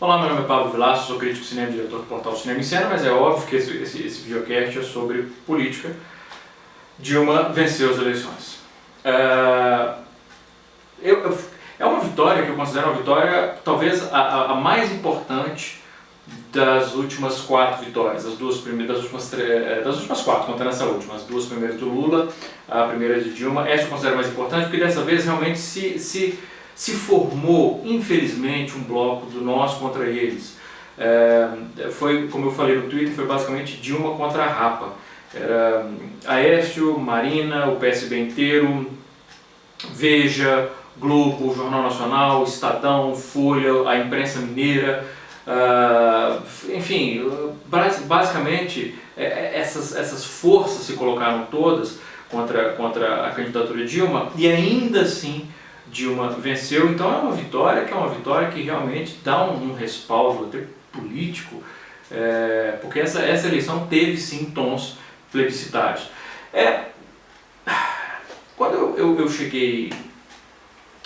Olá, meu nome é Pablo Vilaço, sou crítico de cinema e diretor do portal Cinema em Cena, mas é óbvio que esse videocast é sobre política. Dilma venceu as eleições. É uma vitória que eu considero uma vitória, talvez a mais importante das últimas 4 vitórias, das últimas 4, contando essa última, as 2 primeiras do Lula, a primeira de Dilma. Essa eu considero mais importante porque dessa vez realmente se formou, infelizmente, um bloco do nós contra eles. Foi, como eu falei no Twitter, foi basicamente Dilma contra a Rapa. Era Aécio, Marina, o PSB inteiro, Veja, Globo, Jornal Nacional, Estadão, Folha, a imprensa mineira, enfim, basicamente essas forças se colocaram todas contra a candidatura de Dilma e ainda assim Dilma venceu. Então é uma vitória que realmente dá um respaldo até político, porque essa eleição teve sim tons plebiscitários. Quando eu cheguei,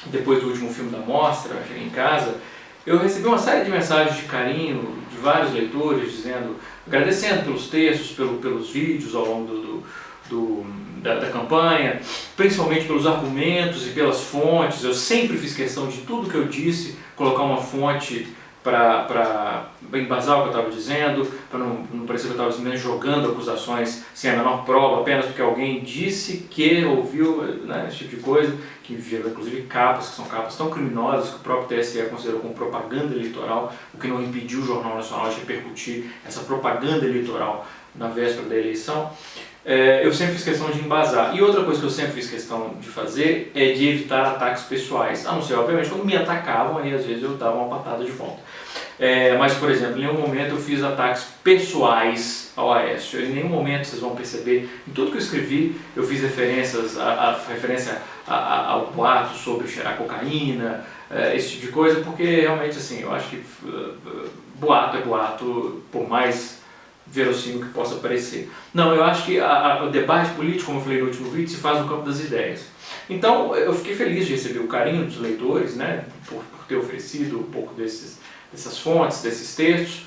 depois do último filme da mostra, cheguei em casa, eu recebi uma série de mensagens de carinho de vários leitores, agradecendo pelos textos, pelos vídeos ao longo da campanha, principalmente pelos argumentos e pelas fontes. Eu sempre fiz questão de tudo que eu disse, colocar uma fonte para embasar o que eu estava dizendo, para não parecer que eu estava simplesmente jogando acusações sem a menor prova, apenas porque alguém disse que ouviu, né, esse tipo de coisa, que gerou inclusive capas, que são capas tão criminosas que o próprio TSE considerou como propaganda eleitoral, o que não impediu o Jornal Nacional de repercutir essa propaganda eleitoral na véspera da eleição. Eu sempre fiz questão de embasar. E outra coisa que eu sempre fiz questão de fazer é de evitar ataques pessoais, a não ser, obviamente, quando me atacavam, aí às vezes eu dava uma patada de volta. Mas, por exemplo, em nenhum momento eu fiz ataques pessoais ao Aécio. Em nenhum momento, vocês vão perceber, em tudo que eu escrevi, eu fiz referência ao boato sobre cheirar cocaína, esse tipo de coisa, porque realmente, assim, eu acho que boato é boato, por mais verossímil que possa parecer. Não, eu acho que o debate político, como eu falei no último vídeo, se faz no campo das ideias. Então, eu fiquei feliz de receber o carinho dos leitores, né, por ter oferecido um pouco dessas fontes, desses textos,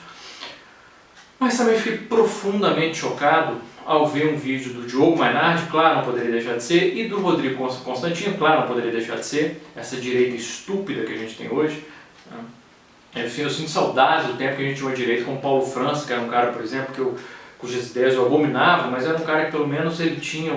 mas também fiquei profundamente chocado ao ver um vídeo do Diogo Mainardi, claro, não poderia deixar de ser, e do Rodrigo Constantino, claro, não poderia deixar de ser, essa direita estúpida que a gente tem hoje. Eu sinto saudades do tempo que a gente tinha uma direita como Paulo França, que era um cara, por exemplo, cujas ideias eu abominava, mas era um cara que pelo menos ele tinha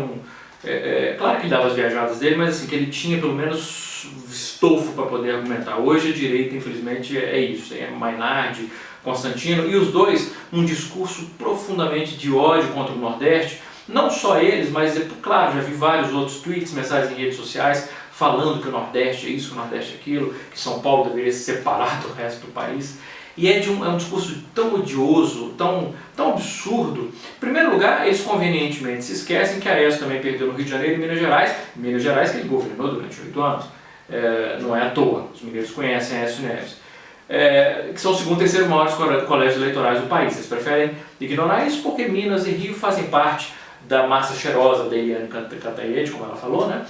claro que ele dava as viajadas dele, mas assim, que ele tinha pelo menos estofo para poder argumentar. Hoje a direita, infelizmente, é isso, é Mainardi, Constantino, e os dois um discurso profundamente de ódio contra o Nordeste, não só eles, mas, claro, já vi vários outros tweets, mensagens em redes sociais, falando que o Nordeste é isso, que o Nordeste é aquilo, que São Paulo deveria se separar do resto do país. E é um discurso tão odioso, tão absurdo. Em primeiro lugar, eles convenientemente se esquecem que Aécio também perdeu no Rio de Janeiro e Minas Gerais. Minas Gerais que ele governou durante 8 anos. Não é à toa, os mineiros conhecem Aécio Neves. Que são os segundo e terceiro maiores colégios eleitorais do país. Eles preferem ignorar isso porque Minas e Rio fazem parte da massa cheirosa da Eliane Cantanhede, como ela falou, né?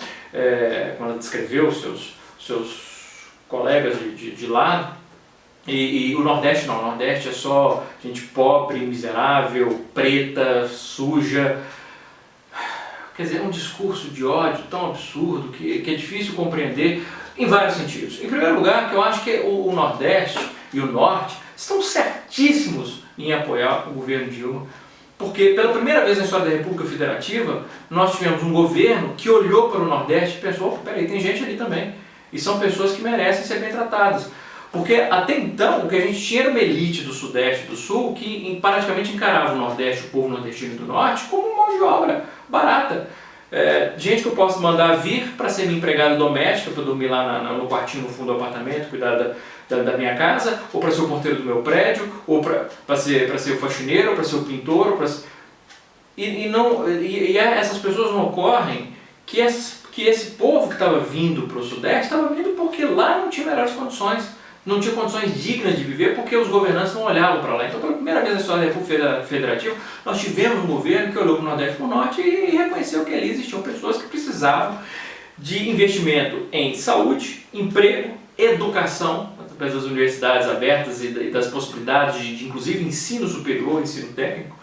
Quando ela descreveu os seus colegas de lá. E o Nordeste não, o Nordeste é só gente pobre, miserável, preta, suja. Quer dizer, é um discurso de ódio tão absurdo que é difícil compreender em vários sentidos. Em primeiro lugar, que eu acho que o Nordeste e o Norte estão certíssimos em apoiar o governo Dilma, porque pela primeira vez na história da República Federativa, nós tivemos um governo que olhou para o Nordeste e pensou, peraí, tem gente ali também, e são pessoas que merecem ser bem tratadas. Porque até então o que a gente tinha era uma elite do Sudeste e do Sul que praticamente encarava o Nordeste, o povo nordestino do Norte, como mão de obra barata. Gente que eu posso mandar vir para ser minha empregada doméstica, para dormir lá no quartinho no fundo do apartamento, cuidar da minha casa, ou para ser o porteiro do meu prédio, ou para ser o faxineiro, ou para ser o pintor, essas pessoas não ocorrem que esse povo que estava vindo para o Sudeste estava vindo porque lá não tinha melhores condições. Não tinha condições dignas de viver porque os governantes não olhavam para lá. Então, pela primeira vez na história da República Federativa, nós tivemos um governo que olhou para o Nordeste e para o Norte e reconheceu que ali existiam pessoas que precisavam de investimento em saúde, emprego, educação, das universidades abertas e das possibilidades de inclusive ensino superior, ensino técnico.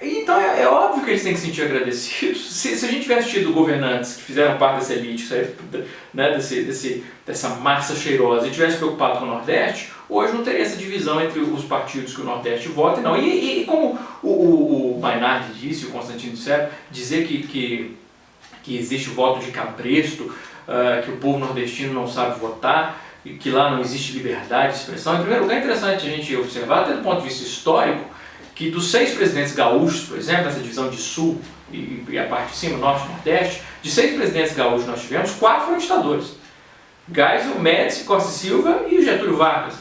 Então é óbvio que eles têm que se sentir agradecidos. Se a gente tivesse tido governantes que fizeram parte dessa elite, né, dessa massa cheirosa, e tivesse preocupado com o Nordeste, hoje não teria essa divisão entre os partidos que o Nordeste vota e não. E como o Mainardi disse, o Constantino disseram, dizer que existe o voto de cabresto, que o povo nordestino não sabe votar, e que lá não existe liberdade de expressão. Em primeiro lugar, é interessante a gente observar, até do ponto de vista histórico, que dos 6 presidentes gaúchos, por exemplo, essa divisão de Sul e a parte de cima, Norte e Nordeste, de 6 presidentes gaúchos nós tivemos, 4 foram ditadores. Geisel, Médici, Costa e Silva e Getúlio Vargas.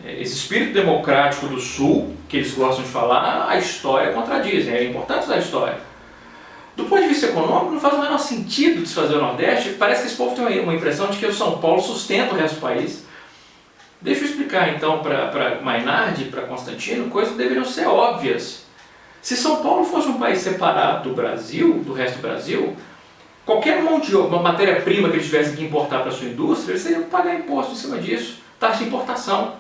Esse espírito democrático do Sul, que eles gostam de falar, a história contradiz, é importante da história. Do ponto de vista econômico, não faz o menor sentido desfazer o Nordeste. Parece que esse povo tem uma impressão de que o São Paulo sustenta o resto do país. Deixa eu explicar então para Mainardi e para Constantino coisas que deveriam ser óbvias. Se São Paulo fosse um país separado do Brasil, do resto do Brasil, qualquer uma matéria-prima que eles tivessem que importar para a sua indústria, eles teriam que pagar imposto em cima disso, taxa de importação.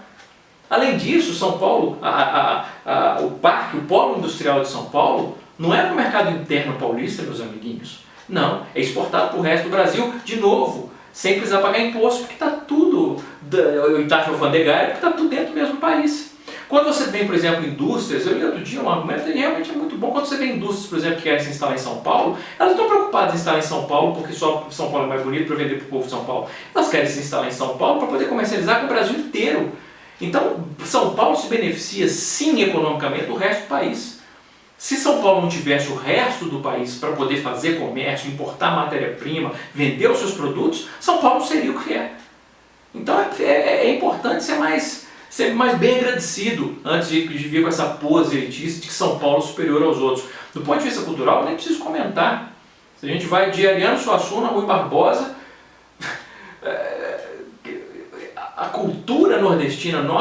Além disso, São Paulo, o polo industrial de São Paulo, não é para o mercado interno paulista, meus amiguinhos. Não, é exportado para o resto do Brasil, de novo, sem precisar pagar imposto, porque está tudo, em taxa alfandegária, porque está tudo dentro do mesmo país. Quando você tem, por exemplo, indústrias, eu li outro dia um argumento que realmente é muito bom, quando você tem indústrias, por exemplo, que querem se instalar em São Paulo, elas não estão preocupadas em instalar em São Paulo porque só São Paulo é mais bonito para vender para o povo de São Paulo. Elas querem se instalar em São Paulo para poder comercializar com o Brasil inteiro. Então, São Paulo se beneficia sim economicamente do resto do país. Se São Paulo não tivesse o resto do país para poder fazer comércio, importar matéria-prima, vender os seus produtos, São Paulo não seria o que é. Então é importante ser mais bem agradecido antes de vir com essa pose elitista de que São Paulo é superior aos outros. Do ponto de vista cultural, eu nem preciso comentar. Se a gente vai de Ariano Suassuna, Rui Barbosa, a cultura nordestina, do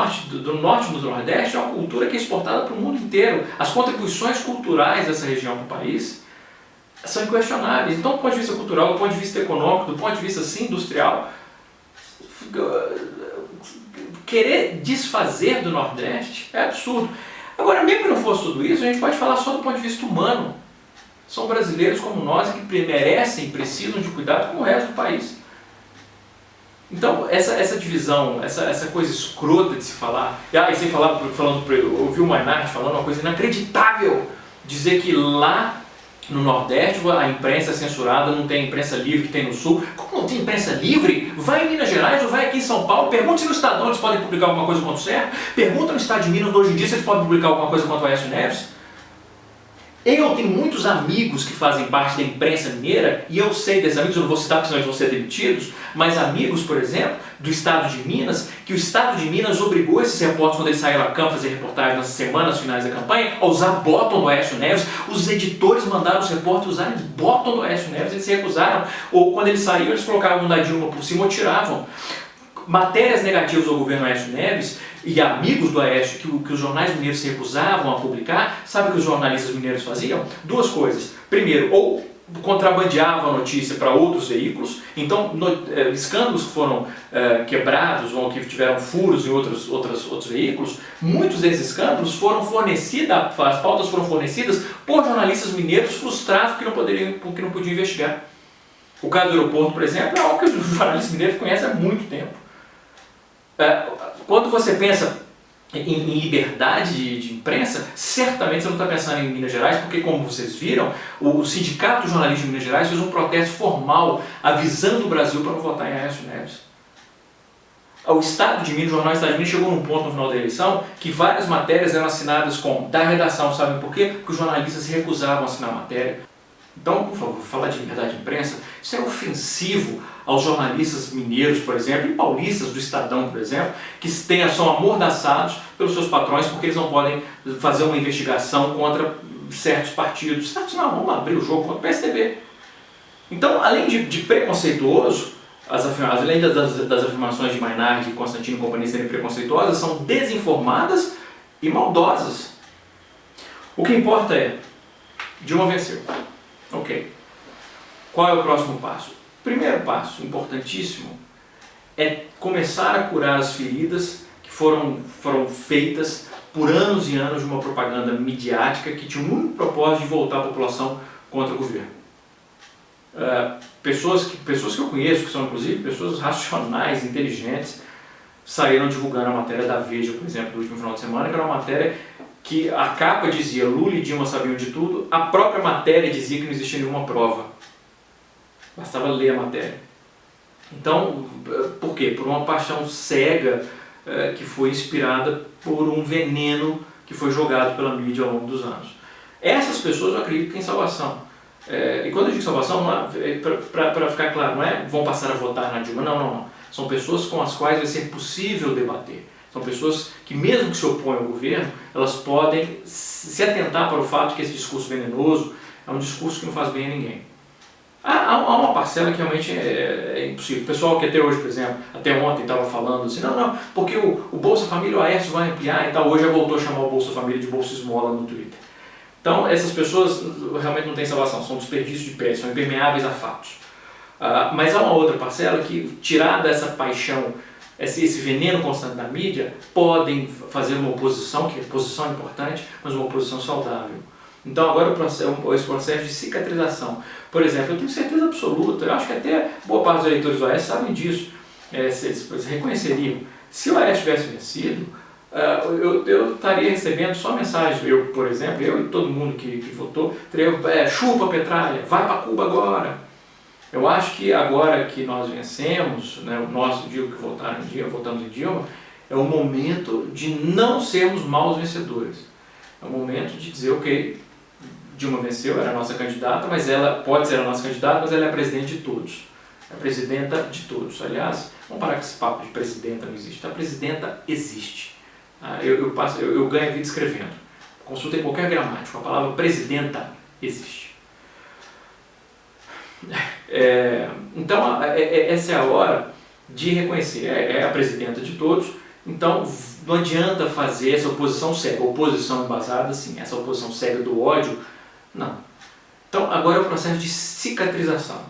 norte e do nordeste, é uma cultura que é exportada para o mundo inteiro. As contribuições culturais dessa região para o país são inquestionáveis. Então, do ponto de vista cultural, do ponto de vista econômico, do ponto de vista sim, industrial, querer desfazer do Nordeste é absurdo. Agora, mesmo que não fosse tudo isso, a gente pode falar só do ponto de vista humano. São brasileiros como nós que merecem, precisam de cuidado como o resto do país. Então, essa divisão, essa coisa escrota de se falar, e sem falar, eu ouvi o Mainardi falando uma coisa inacreditável, dizer que lá no Nordeste a imprensa é censurada, não tem imprensa livre que tem no Sul. Como não tem imprensa livre? Vai em Minas Gerais ou vai aqui em São Paulo, pergunta se no Estadão eles podem publicar alguma coisa contra o Serra, pergunta no Estado de Minas hoje em dia se eles podem publicar alguma coisa contra o Aécio Neves. Eu tenho muitos amigos que fazem parte da imprensa mineira, e eu sei desses amigos, eu não vou citar porque senão eles vão ser demitidos, mas amigos, por exemplo, do Estado de Minas, que o Estado de Minas obrigou esses repórteres, quando eles saíram a campo fazer reportagem nas semanas finais da campanha, a usar bottom do Aécio Neves. Os editores mandaram os repórteres usarem bottom do Aécio Neves, eles se recusaram, ou quando eles saíram, eles colocavam um da Dilma por cima ou tiravam. Matérias negativas ao governo Aécio Neves e amigos do Aécio que os jornais mineiros se recusavam a publicar, sabe o que os jornalistas mineiros faziam? Duas coisas. Primeiro, ou contrabandeavam a notícia para outros veículos, então escândalos que foram quebrados ou que tiveram furos em outros veículos, muitos desses escândalos foram fornecidos, as pautas foram fornecidas por jornalistas mineiros frustrados porque não podiam investigar. O caso do aeroporto, por exemplo, é algo que os jornalistas mineiros conhecem há muito tempo. Quando você pensa em liberdade de imprensa, certamente você não está pensando em Minas Gerais, porque, como vocês viram, o Sindicato de Jornalistas de Minas Gerais fez um protesto formal avisando o Brasil para não votar em Aécio Neves. O Estado de Minas, o jornal Estado de Minas chegou num ponto no final da eleição que várias matérias eram assinadas da redação, sabem por quê? Porque os jornalistas se recusavam a assinar a matéria. Então, por favor, falar de liberdade de imprensa, isso é ofensivo aos jornalistas mineiros, por exemplo, e paulistas do Estadão, por exemplo, que são amordaçados pelos seus patrões porque eles não podem fazer uma investigação contra certos partidos. Não, vamos abrir o jogo contra o PSDB. Então, além de preconceituoso, além das afirmações de Mainardi e Constantino e companhia serem preconceituosas, são desinformadas e maldosas. O que importa é, Dilma venceu. Ok. Qual é o próximo passo? O primeiro passo, importantíssimo, é começar a curar as feridas que foram feitas por anos e anos de uma propaganda midiática que tinha o único propósito de voltar a população contra o governo. Pessoas que eu conheço, que são inclusive pessoas racionais, inteligentes, saíram divulgando a matéria da Veja, por exemplo, do último final de semana, que era uma matéria que a capa dizia Lula e Dilma sabiam de tudo, a própria matéria dizia que não existia nenhuma prova. Bastava ler a matéria. Então, por quê? Por uma paixão cega que foi inspirada por um veneno que foi jogado pela mídia ao longo dos anos. Essas pessoas eu acredito que têm salvação. E quando eu digo salvação, para ficar claro, não é vão passar a votar na Dilma, não. São pessoas com as quais vai ser possível debater. São pessoas que, mesmo que se oponham ao governo, elas podem se atentar para o fato que esse discurso venenoso é um discurso que não faz bem a ninguém. Há uma parcela que realmente é impossível. O pessoal que até hoje, por exemplo, até ontem estava falando assim, não, porque o Bolsa Família, o Aécio vai ampliar e tal, hoje já voltou a chamar o Bolsa Família de Bolsa Esmola no Twitter. Então, essas pessoas realmente não têm salvação, são desperdício de pé, são impermeáveis a fatos. Mas há uma outra parcela que, tirada essa paixão, esse veneno constante da mídia, podem fazer uma oposição, que a oposição é importante, mas uma oposição saudável. Então agora esse processo de cicatrização. Por exemplo, eu tenho certeza absoluta, eu acho que até boa parte dos eleitores do Aécio sabem disso, eles reconheceriam. Se o Aécio tivesse vencido, eu estaria recebendo só mensagens, por exemplo, eu e todo mundo que votou, teria chupa Petralha, vai para Cuba agora. Eu acho que agora que nós vencemos, né, nós, digo que votamos em Dilma, é o momento de não sermos maus vencedores. É o momento de dizer, ok, Dilma venceu, era a nossa candidata, mas ela pode ser a nossa candidata, mas ela é a presidente de todos. É a presidenta de todos. Aliás, vamos parar com esse papo de presidenta não existe. A presidenta existe. Eu ganho a vida escrevendo. Consultem qualquer gramático. A palavra presidenta existe. Então, essa é a hora de reconhecer. É a presidenta de todos. Então, não adianta fazer essa oposição cega. Oposição embasada, sim. Essa oposição cega do ódio, não. Então, agora é o processo de cicatrização.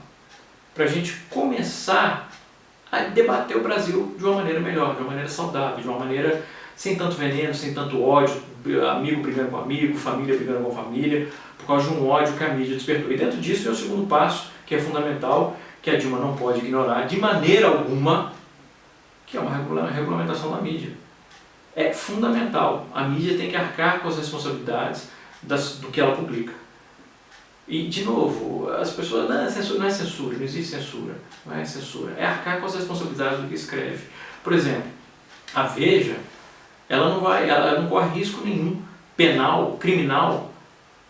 Para a gente começar a debater o Brasil de uma maneira melhor, de uma maneira saudável, de uma maneira sem tanto veneno, sem tanto ódio, amigo brigando com amigo, família brigando com família, por causa de um ódio que a mídia despertou. E dentro disso é o segundo passo, que é fundamental, que a Dilma não pode ignorar de maneira alguma, que é uma regulamentação da mídia. É fundamental. A mídia tem que arcar com as responsabilidades do que ela publica. E, de novo, as pessoas, não é censura, não existe censura, não é censura, é arcar com as responsabilidades do que escreve. Por exemplo, a Veja, ela não corre risco nenhum penal, criminal,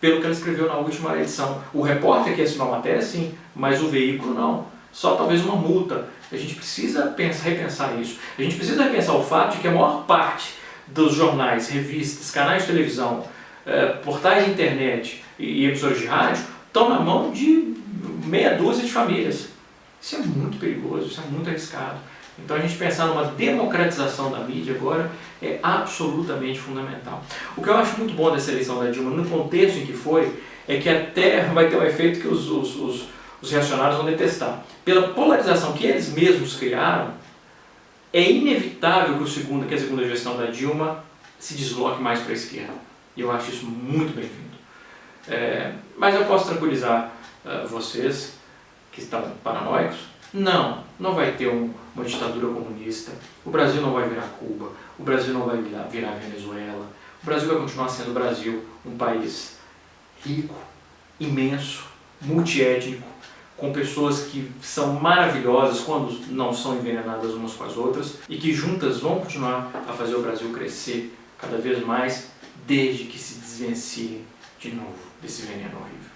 pelo que ela escreveu na última edição. O repórter que assinou a matéria, sim, mas o veículo não. Só talvez uma multa. A gente precisa repensar isso. A gente precisa repensar o fato de que a maior parte dos jornais, revistas, canais de televisão, portais de internet e emissoras de rádio estão na mão de meia dúzia de famílias. Isso é muito perigoso, isso é muito arriscado. Então a gente pensar numa democratização da mídia agora é absolutamente fundamental. O que eu acho muito bom dessa eleição da Dilma, no contexto em que foi, é que até vai ter um efeito que os reacionários vão detestar. Pela polarização que eles mesmos criaram, é inevitável que a segunda gestão da Dilma se desloque mais para a esquerda. E eu acho isso muito bem-vindo. Mas eu posso tranquilizar vocês que estão paranoicos. Não vai ter uma ditadura comunista. O Brasil não vai virar Cuba. O Brasil não vai virar Venezuela. O Brasil vai continuar sendo o Brasil, um país rico, imenso, multiétnico, com pessoas que são maravilhosas quando não são envenenadas umas com as outras e que juntas vão continuar a fazer o Brasil crescer cada vez mais, desde que se desvenciem de novo desse veneno horrível.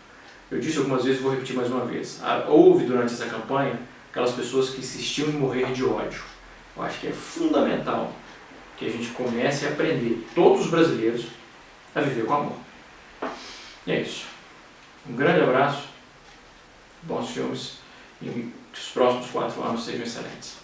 Eu disse algumas vezes, vou repetir mais uma vez. Houve durante essa campanha aquelas pessoas que insistiam em morrer de ódio. Eu acho que é fundamental que a gente comece a aprender, todos os brasileiros, a viver com amor. E é isso. Um grande abraço, bons filmes e que os próximos 4 anos sejam excelentes.